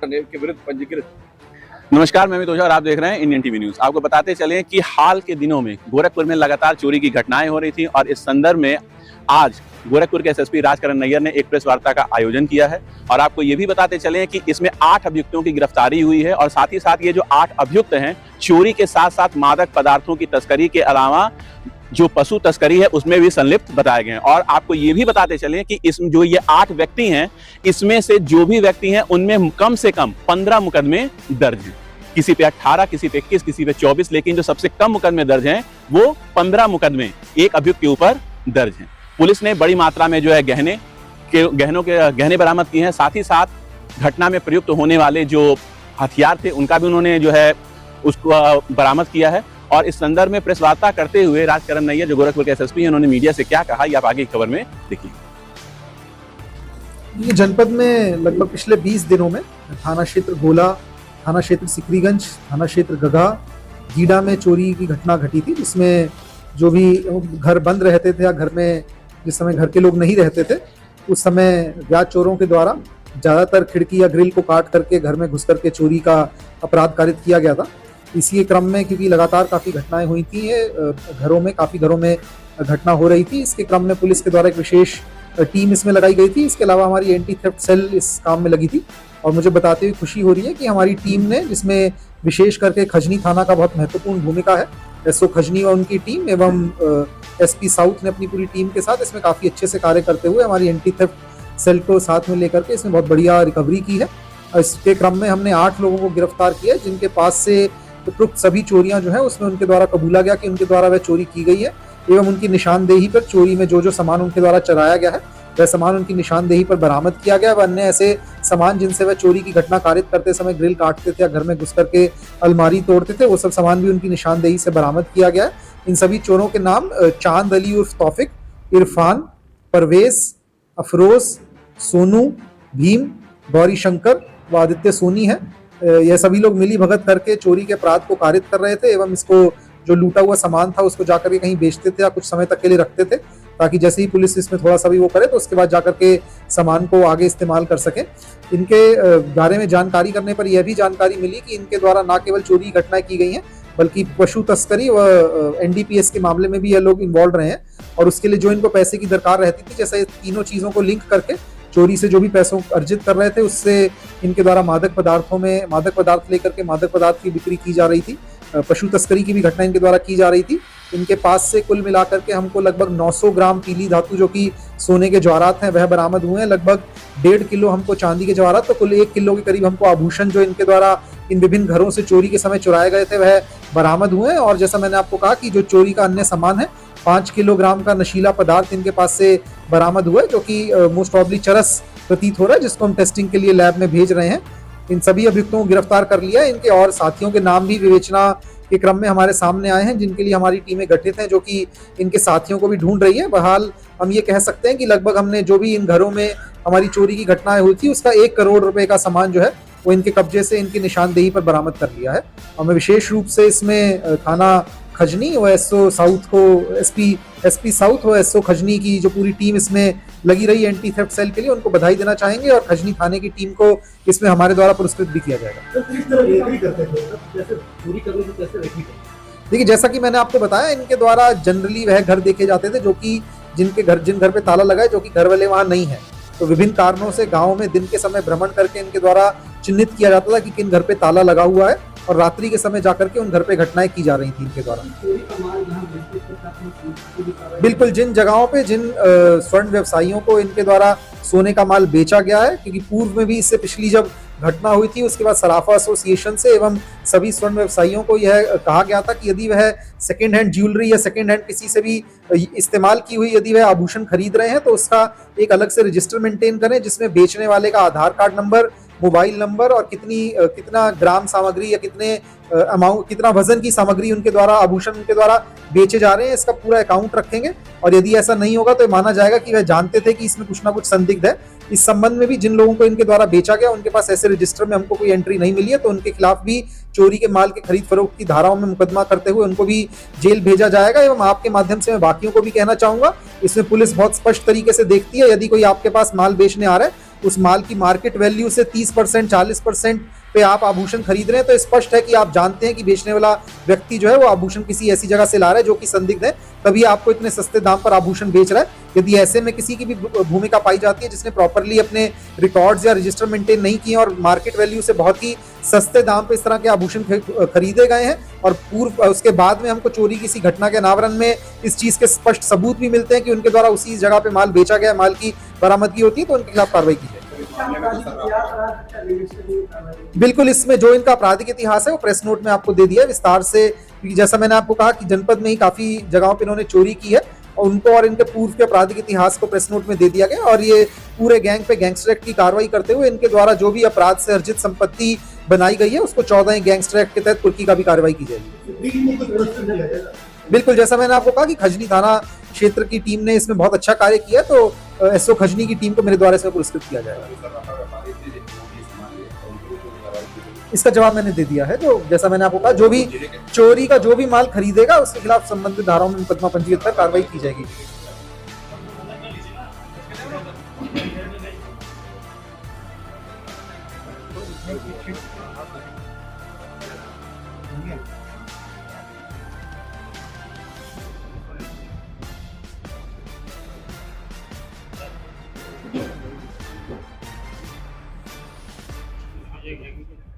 के विरुद्ध पंजीकृत। नमस्कार, मैं अमित ओझा और आप देख रहे हैं इंडियन टीवी न्यूज। आपको बताते चले कि हाल के दिनों में गोरखपुर में लगातार चोरी की घटनाएं हो रही थी और इस संदर्भ में आज गोरखपुर के एसएसपी राजकरण नैयर ने एक प्रेस वार्ता का आयोजन किया है और आपको ये भी बताते चले कि इसमें 8 अभियुक्तों की गिरफ्तारी हुई है और साथ ही साथ ये जो 8 अभियुक्त हैं चोरी के साथ साथ मादक पदार्थों की तस्करी के अलावा जो पशु तस्करी है उसमें भी संलिप्त बताए गए हैं। और आपको ये भी बताते चले कि इसमें जो ये 8 व्यक्ति हैं इसमें से जो भी व्यक्ति हैं उनमें कम से कम 15 मुकदमे दर्ज हैं। किसी पे 18, किसी पे 21, किसी पे 24, लेकिन जो सबसे कम मुकदमे दर्ज हैं वो 15 मुकदमे एक अभियुक्त के ऊपर दर्ज हैं। पुलिस ने बड़ी मात्रा में जो है गहने बरामद किए हैं। साथ ही साथ घटना में प्रयुक्त होने वाले जो हथियार थे उनका भी उन्होंने जो है उसको बरामद किया है। और इस संदर्भ में प्रेस वार्ता करते हुए राजकरण नैयर जो गोरखपुर के एसएसपी हैं उन्होंने मीडिया से क्या कहा ये आप आगे की खबर में देखिए। ये जनपद में लगभग पिछले 20 दिनों में थाना क्षेत्र गोला, थाना क्षेत्र सिकरीगंज, थाना क्षेत्र गगा, गीडा में चोरी की घटना घटी थी, जिसमें जो भी घर बंद रहते थे या घर में जिस समय घर के लोग नहीं रहते थे उस समय अज्ञात चोरों के द्वारा ज़्यादातर खिड़की या ग्रिल को काट करके घर में घुस करके चोरी का अपराध कारित किया गया था। इसी क्रम में क्योंकि लगातार काफ़ी घटनाएं हुई थी, काफ़ी घरों में घटना हो रही थी, इसके क्रम में पुलिस के द्वारा एक विशेष टीम इसमें लगाई गई थी। इसके अलावा हमारी एंटी थेफ्ट सेल इस काम में लगी थी और मुझे बताते हुए खुशी हो रही है कि हमारी टीम ने, जिसमें विशेष करके खजनी थाना का बहुत महत्वपूर्ण भूमिका है, एसओ खजनी और उनकी टीम एवं एसपी साउथ ने अपनी पूरी टीम के साथ इसमें काफ़ी अच्छे से कार्य करते हुए हमारी एंटी थेफ्ट सेल को साथ में लेकर के इसमें बहुत बढ़िया रिकवरी की है। इसके क्रम में हमने 8 लोगों को गिरफ्तार किया जिनके पास से उपरोक्त सभी चोरियां जो है उसमें उनके द्वारा कबूला गया कि उनके द्वारा वह चोरी की गई है एवं उनकी निशानदेही पर चोरी में जो सामान उनके द्वारा चराया गया है वह सामान उनकी निशानदेही पर बरामद किया गया। अन्य ऐसे सामान जिनसे वह चोरी की घटना कारित करते समय ग्रिल काटते थे या घर में घुस करके अलमारी तोड़ते थे वो सब सामान भी उनकी निशानदेही से बरामद किया गया है। इन सभी चोरों के नाम चांद अली उर्फ तौफिक, इरफान, परवेज, अफरोज, सोनू, भीम, गौरी शंकर व आदित्य सोनी है। यह सभी लोग मिली भगत करके चोरी के अपराध को कारित कर रहे थे एवं इसको जो लूटा हुआ सामान था उसको जाकर के कहीं बेचते थे या कुछ समय तक के लिए रखते थे ताकि जैसे ही पुलिस इसमें थोड़ा सा भी वो करे तो उसके बाद जाकर के सामान को आगे इस्तेमाल कर सके। इनके बारे में जानकारी करने पर यह भी जानकारी मिली कि इनके द्वारा न केवल चोरी की घटनाएं की गई हैं बल्कि पशु तस्करी व एनडीपीएस के मामले में भी यह लोग इन्वॉल्व रहे हैं और उसके लिए जो इनको पैसे की दरकार रहती थी, जैसे तीनों चीज़ों को लिंक करके चोरी से जो भी पैसों अर्जित कर रहे थे उससे इनके द्वारा मादक पदार्थ लेकर के मादक पदार्थ की बिक्री की जा रही थी। पशु तस्करी की भी घटना इनके द्वारा की जा रही थी। इनके पास से कुल मिलाकर के हमको लगभग 900 ग्राम पीली धातु जो कि सोने के जवाहरात हैं वह बरामद हुए हैं। लगभग 1.5 किलो हमको चांदी के जवाहरात, तो कुल 1 किलो के करीब हमको आभूषण जो इनके द्वारा इन विभिन्न घरों से चोरी के समय चुराए गए थे वह बरामद हुए हैं। और जैसा मैंने आपको कहा कि जो चोरी का अन्य सामान है 5 किलोग्राम का नशीला पदार्थ इनके पास से बरामद हुआ है जो कि मोस्ट प्रॉब्ली चरस प्रतीत हो रहा है, जिसको हम टेस्टिंग के लिए लैब में भेज रहे हैं। इन सभी अभियुक्तों को गिरफ्तार कर लिया है। इनके और साथियों के नाम भी विवेचना के क्रम में हमारे सामने आए हैं जिनके लिए हमारी टीमें गठित हैं जो कि इनके साथियों को भी ढूंढ रही है। बहरहाल हम ये कह सकते हैं कि लगभग हमने जो भी इन घरों में हमारी चोरी की घटनाएं हुई थी उसका 1 करोड़ रुपए का सामान जो है वो इनके कब्जे से इनकी निशानदेही पर बरामद कर लिया है। और मैं विशेष रूप से इसमें थाना खजनी व एसओ साउथ को एसपी साउथ व एसओ खजनी की जो पूरी टीम इसमें लगी रही एंटी थेफ्ट सेल के लिए उनको बधाई देना चाहेंगे और खजनी थाने की टीम को इसमें हमारे द्वारा पुरस्कृत भी किया जाएगा। देखिए, जैसा कि मैंने आपको बताया, इनके द्वारा जनरली वह घर देखे जाते थे जो कि जिन घर पे ताला लगा है जो कि घर वाले वहां नहीं है, तो विभिन्न कारणों से गाँव में दिन के समय भ्रमण करके इनके द्वारा चिन्हित किया जाता था कि किन घर पे ताला लगा हुआ है और रात्रि के समय जाकर के उन घर पे घटनाएं की जा रही थी इनके द्वारा। बिल्कुल, जिन जगहों पे जिन स्वर्ण व्यवसायियों को इनके द्वारा सोने का माल बेचा गया है, क्योंकि पूर्व में भी इससे पिछली जब घटना हुई थी उसके बाद सराफा एसोसिएशन से एवं सभी स्वर्ण व्यवसायियों को यह कहा गया था कि यदि वह सेकेंड हैंड ज्वेलरी या सेकेंड हैंड किसी से भी इस्तेमाल की हुई यदि वह आभूषण खरीद रहे हैं तो उसका एक अलग से रजिस्टर मेंटेन करें जिसमें बेचने वाले का आधार कार्ड नंबर, मोबाइल नंबर और कितना ग्राम सामग्री या कितना वजन की सामग्री उनके द्वारा आभूषण उनके द्वारा बेचे जा रहे हैं इसका पूरा अकाउंट रखेंगे। और यदि ऐसा नहीं होगा तो माना जाएगा कि वह जानते थे कि इसमें कुछ ना कुछ संदिग्ध है। इस संबंध में भी जिन लोगों को इनके द्वारा बेचा गया उनके पास ऐसे रजिस्टर में हमको कोई एंट्री नहीं मिली है तो उनके खिलाफ भी चोरी के माल के खरीद फरोख्त की धाराओं में मुकदमा करते हुए उनको भी जेल भेजा जाएगा। एवं आपके माध्यम से मैं बाकियों को भी कहना चाहूंगा, इसमें पुलिस बहुत स्पष्ट तरीके से देखती है, यदि कोई आपके पास माल बेचने आ रहा है उस माल की मार्केट वैल्यू से 30% 40% पे आप आभूषण खरीद रहे हैं, तो स्पष्ट है कि आप जानते हैं कि बेचने वाला व्यक्ति जो है वो आभूषण किसी ऐसी जगह से ला रहा है जो कि संदिग्ध है, तभी आपको इतने सस्ते दाम पर आभूषण बेच रहा है। यदि ऐसे में किसी की भी भूमिका पाई जाती है जिसने प्रॉपरली अपने रिकॉर्ड्स या रजिस्टर मेंटेन नहीं किए और मार्केट वैल्यू से बहुत ही सस्ते दाम पे इस तरह के आभूषण खरीदे गए हैं, और पूर्व उसके बाद में हमको चोरी किसी घटना के अनावरण में इस चीज के स्पष्ट सबूत भी मिलते हैं कि उनके द्वारा उसी जगह पे माल बेचा गया, माल की बरामदगी होती है, तो उनके खिलाफ कार्रवाई की जाए। बिल्कुल, इसमें जो इनका आपराधिक इतिहास है वो प्रेस नोट में आपको दे दिया है विस्तार से। जैसा मैंने आपको कहा कि जनपद में ही काफी जगहों पे इन्होंने चोरी की है, और उनको और इनके पूर्व के आपराधिक इतिहास को प्रेस नोट में दे दिया गया, और ये पूरे गैंग पे गैंगस्टर एक्ट की कार्रवाई करते हुए इनके द्वारा जो भी अपराध से अर्जित संपत्ति बनाई गई है उसको 14 गैंगस्टर एक्ट के तहत कुर्की का भी कार्रवाई की जाएगी। बिल्कुल, जैसा मैंने आपको कहा कि खजनी थाना क्षेत्र की टीम ने इसमें बहुत अच्छा कार्य किया, तो एसओ खजनी की टीम को मेरे द्वारा इसमें पुरस्कृत किया जाएगा। इसका जवाब मैंने दे दिया है। जो जैसा मैंने आपको कहा, जो भी चोरी का जो भी माल खरीदेगा उसके खिलाफ संबंधित धाराओं में मुकदमा पंजीकृत कर कार्रवाई की जाएगी। एक